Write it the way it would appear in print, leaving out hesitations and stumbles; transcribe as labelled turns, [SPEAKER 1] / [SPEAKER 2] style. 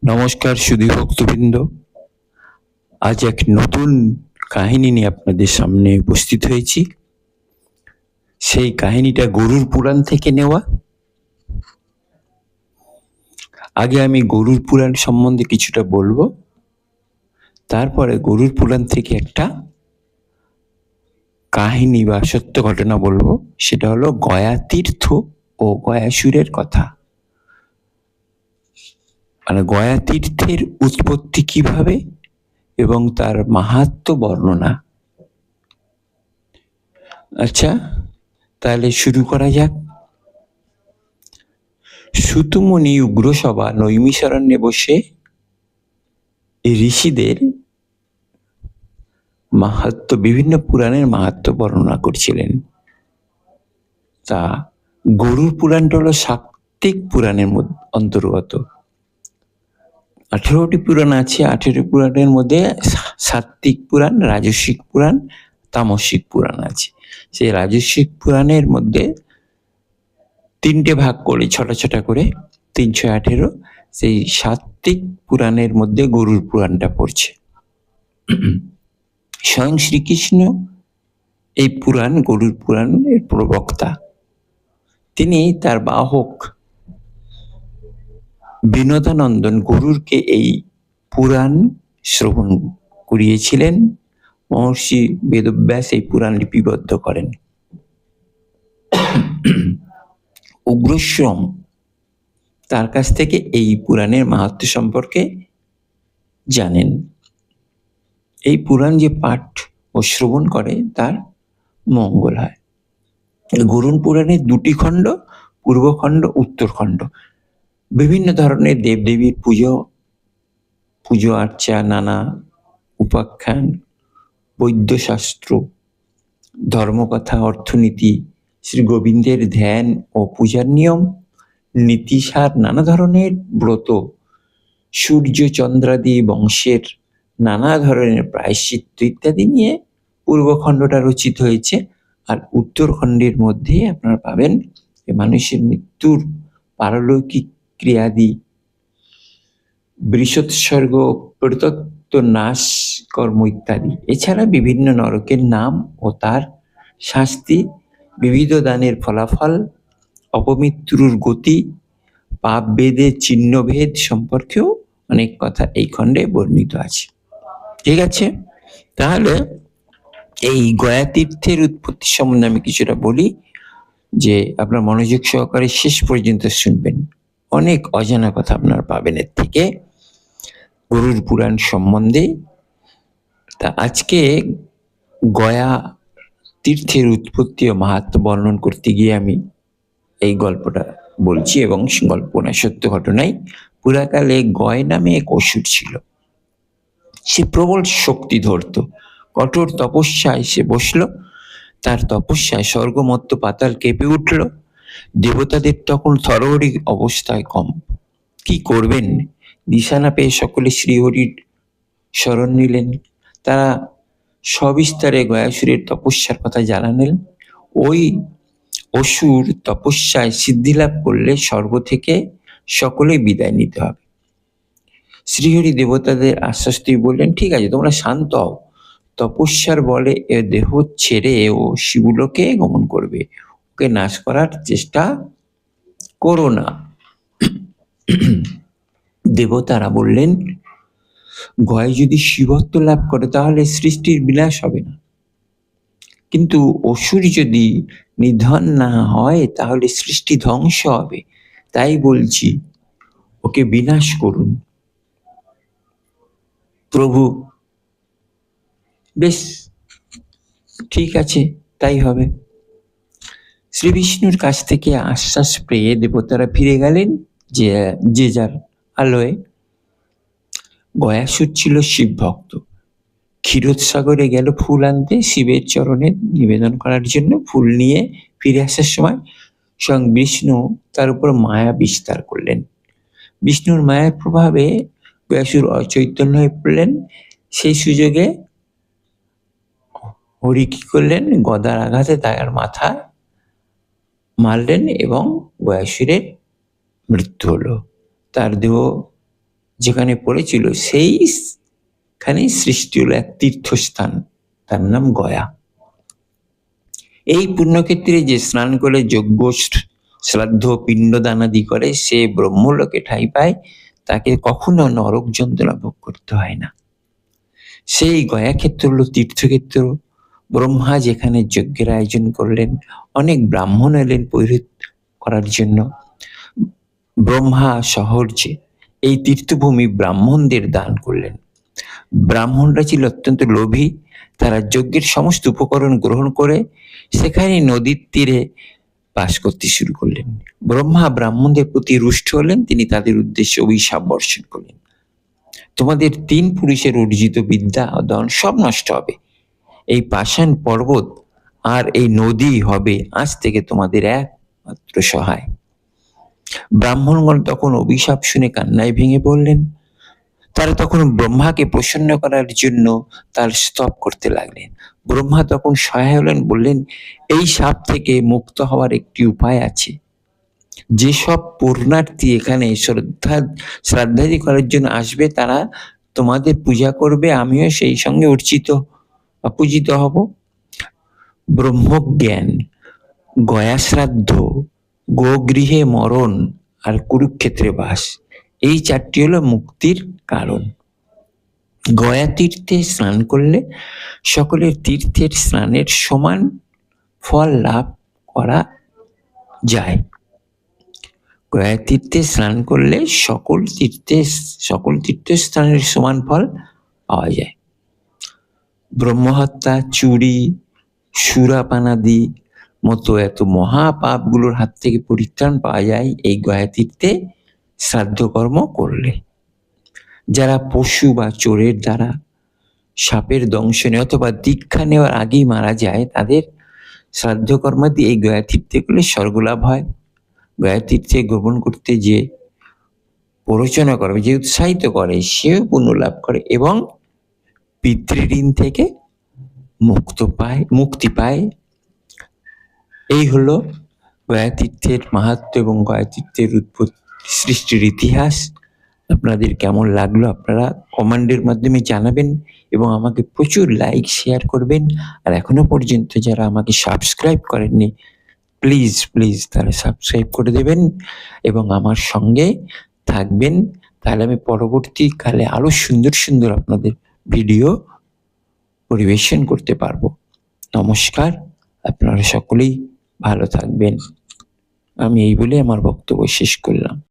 [SPEAKER 1] নমস্কার সুধী ভক্তবৃন্দ। আজ এক নতুন কাহিনী নিয়ে আপনাদের সামনে উপস্থিত হয়েছি। সেই কাহিনীটা গরুর পুরাণ থেকে নেওয়া। আগে আমি গরুর পুরাণ সম্বন্ধে কিছুটা বলবো, তারপরে গরুর পুরাণ থেকে একটা কাহিনী বা সত্য ঘটনা বলবো। সেটা হলো গয়া তীর্থ ও গয়াসুরের কথা। মানে গয়া তীর্থের উৎপত্তি কিভাবে এবং তার মাহাত্ম্য বর্ণনা। আচ্ছা, তাহলে শুরু করা যাক। সুতমুনি উগ্রসভা নৈমিষারণ্যে বসে ঋষিদের মাহাত্ম্য, বিভিন্ন পুরাণের মাহাত্ম্য বর্ণনা করছিলেন। তা গরুর পুরাণটা হলো সাত্ত্বিক পুরাণের অন্তর্গত। 18টি পুরাণ আছে। 18টি পুরাণের মধ্যে সাত্ত্বিক পুরাণ, রাজস্বিক পুরাণ, তামসিক পুরাণ আছে। সেই রাজস্বিক পুরাণের মধ্যে 3টে ভাগ করে ছটা করে 318। সেই সাত্ত্বিক পুরাণের মধ্যে গরুর পুরাণটা পড়ছে। স্বয়ং শ্রীকৃষ্ণ এই পুরাণ, গরুর পুরাণের প্রবক্তা। তিনি তার বাহক বিনোদানন্দন গরুরকে এই পুরাণ শ্রবণ করিয়েছিলেন। মহর্ষি বেদব্যাস এই পুরাণ লিপিবদ্ধ করেন। উগ্রশ্রম তার কাছ থেকে এই পুরাণের মাহাত্ম্য সম্পর্কে জানেন। এই পুরাণ যে পাঠ ও শ্রবণ করে তার মঙ্গল হয়। গরুর পুরাণের 2টি খণ্ড, পূর্বখণ্ড, উত্তরখণ্ড। বিভিন্ন ধরনের দেবদেবীর পুজো আর্চা, নানা উপাখ্যান, বৈদ্যশাস্ত্র, ধর্মকথা, অর্থনীতি, শ্রী গোবিন্দের ধ্যান ও পূজার নিয়ম, নীতিসার, নানা ধরনের ব্রত, সূর্য চন্দ্রাদি বংশের নানা ধরনের প্রায়শ্চিত্ত ইত্যাদি নিয়ে পূর্বখণ্ডটা রচিত হয়েছে। আর উত্তরখণ্ডের মধ্যে আপনারা পাবেন মানুষের মৃত্যুর পারলৌকিক ক্রিয়াদি, বৃষোৎসর্গ, প্রতত্ব নাশ কর্ম ইত্যাদি। এছাড়া বিভিন্ন নরকের নাম ও তার শাস্তি, বিবিধ দানের ফলাফল, অপমৃত্যুর গতি, পাপ ভেদের চিহ্নভেদ সম্পর্কেও অনেক কথা এই খণ্ডে বর্ণিত আছে। ঠিক আছে, তাহলে এই গয়া তীর্থের উৎপত্তি সম্বন্ধে আমি কিছুটা বলি, যে আপনার মনোযোগ সহকারে শেষ পর্যন্ত শুনবেন। অনেক অজানা কথা আপনারা পাবেন এর থেকে গরুর পুরাণ সম্বন্ধে। তা আজকে গয়া তীর্থের উৎপত্তি ও মাহাত্ম্য বর্ণন করতে গিয়ে আমি এই গল্পটা বলছি, এবং গল্প না সত্য ঘটনাই। পুরাকালে গয় নামে এক অসুর ছিল। সে প্রবল শক্তি ধরত। কঠোর তপস্যায় সে বসল। তার তপস্যায় স্বর্গমত্ত পাতাল কেঁপে উঠল। দেবতাদের তখন থরহরি অবস্থায় কম। কি করবেন দিশা না পেয়ে সকলে শ্রীহরির শরণ নিলেন। তারা সবিস্তারে গয়াসুরের তপস্যার কথা জানালেন। ওই অসুর তপস্যায় সিদ্ধিলাভ করলে স্বর্গ থেকে সকলেই বিদায় নিতে হবে। শ্রীহরি দেবতাদের আশ্বাস দিয়ে বললেন, ঠিক আছে, তোমরা শান্ত হও। তপস্যার বলে এ দেহ ছেড়ে ও শিবলোকে গমন করবে। ওকে নাশ করার চেষ্টা করো না। দেবতারা বললেন, গয় যদি শিবত্ব লাভ করে তাহলে সৃষ্টির বিনাশ হবে না, কিন্তু অসুর যদি নিধন না হয় তাহলে সৃষ্টি ধ্বংস হবে। তাই বলছি ওকে বিনাশ করুন। প্রভু, বেশ, ঠিক আছে, তাই হবে। শ্রী বিষ্ণুর কাছ থেকে আশ্বাস পেয়ে দেবতারা ফিরে গেলেন যে যার আলোয়। গয়াসুর ছিল শিব ভক্ত। ক্ষীরোদসাগরে গেল ফুল আনতে, শিবের চরণে নিবেদন করার জন্য। ফুল নিয়ে ফিরে আসার সময় স্বয়ং বিষ্ণু তার উপর মায়া বিস্তার করলেন। বিষ্ণুর মায়ার প্রভাবে গয়াসুর অচৈতন্য হয়ে পড়লেন। সেই সুযোগে হরি কি করলেন, গদার আঘাতে তার মাথা মারলেন এবং গয়াসুরের মৃত্যু হলো। তার দেহ যেখানে পড়েছিল সেইখানেই সৃষ্টি হলো এক তীর্থস্থান, তার নাম গয়া। এই পুণ্যক্ষেত্রে যে স্নান করে যজ্ঞ শ্রাদ্ধ পিণ্ডদানাদি করে সে ব্রহ্মলোকে ঠাঁই পায়, তাকে কখনো নরক যন্ত্রণা ভোগ করতে হয় না। সেই গয়া ক্ষেত্র হলো তীর্থক্ষেত্র। ব্রহ্মা যেখানে যজ্ঞের আয়োজন করলেন, অনেক ব্রাহ্মণ এলেন পৈরুত করার জন্য। ব্রহ্মা সহজে এই তীর্থভূমি ব্রাহ্মণদের দান করলেন। ব্রাহ্মণরা ছিল অত্যন্ত লোভী, তারা যজ্ঞের সমস্ত উপকরণ গ্রহণ করে সেখানে নদীর তীরে বাস করতে শুরু করলেন। ব্রহ্মা ব্রাহ্মণদের প্রতি রুষ্ট হলেন, তিনি তাদের উদ্দেশ্যে অভিশাপ বর্ষণ করলেন, তোমাদের 3 পুরুষের অর্জিত বিদ্যা ও ধন সব নষ্ট হবে। এই পাষাণ পর্বত আর এই নদী হবে আজ থেকে তোমাদের একমাত্র সহায়। ব্রাহ্মণগণ তখন অভিশাপ শুনে কান্নায় ভেঙে পড়লেন। তারা তখন ব্রহ্মাকে প্রসন্ন করার জন্য তার স্তব করতে লাগলেন। ব্রহ্মা তখন সহায় হলেন, বললেন, এই শাপ থেকে মুক্ত হওয়ার একটি উপায় আছে। যেসব পুণ্যার্থী এখানে শ্রাদ্ধাদি করার জন্য আসবে তারা তোমাদের পূজা করবে, আমিও সেই সঙ্গে পূজিত হব। ব্রহ্মজ্ঞান, গয়া শ্রাদ্ধ, গোগৃহে মরণ আর কুরুক্ষেত্রে বাস, এই 4টি হলো মুক্তির কারণ। গয়া তীর্থে স্নান করলে সকলের তীর্থের স্নানের সমান ফল লাভ করা যায়। গয়া তীর্থে স্নান করলে সকল তীর্থস্থানের সমান ফল পাওয়া যায়। ব্রহ্মহত্যা, চুরি, সুরাপানাদি মতো এত মহাপাপগুলোর হাত থেকে পরিত্রাণ পাওয়া যায় এই গয়া তীর্থে শ্রাদ্ধ কর্ম করলে। যারা পশু বা চোরের দ্বারা, সাপের দংশনে অথবা দীক্ষা নেওয়ার আগেই মারা যায়, তাদের শ্রাদ্ধ কর্মাদি এই গয়া তীর্থে করলে স্বর্গলাভ হয়। গয়া তীর্থে গ্রহণ করতে যে প্ররোচনা করে, যে উৎসাহিত করে, সেও পুণ্য লাভ করে এবং পিতৃঋণ থেকে মুক্তি পায়। এই হলো গয়া তীর্থের মাহাত্ম্য এবং গয়া তীর্থের উৎপত্তি সৃষ্টির ইতিহাস। আপনাদের কেমন লাগলো আপনারা কমেন্টের মাধ্যমে জানাবেন এবং আমাকে প্রচুর লাইক শেয়ার করবেন। আর এখনো পর্যন্ত যারা আমাকে সাবস্ক্রাইব করেননি, প্লিজ তারা সাবস্ক্রাইব করে দেবেন এবং আমার সঙ্গে থাকবেন। তাহলে আমি পরবর্তীকালে আরো সুন্দর আপনাদের ভিডিও পরিবেশন করতে পারবো। নমস্কার, আপনারা সকলেই ভালো থাকবেন। আমি এই বলে আমার বক্তব্য শেষ করলাম।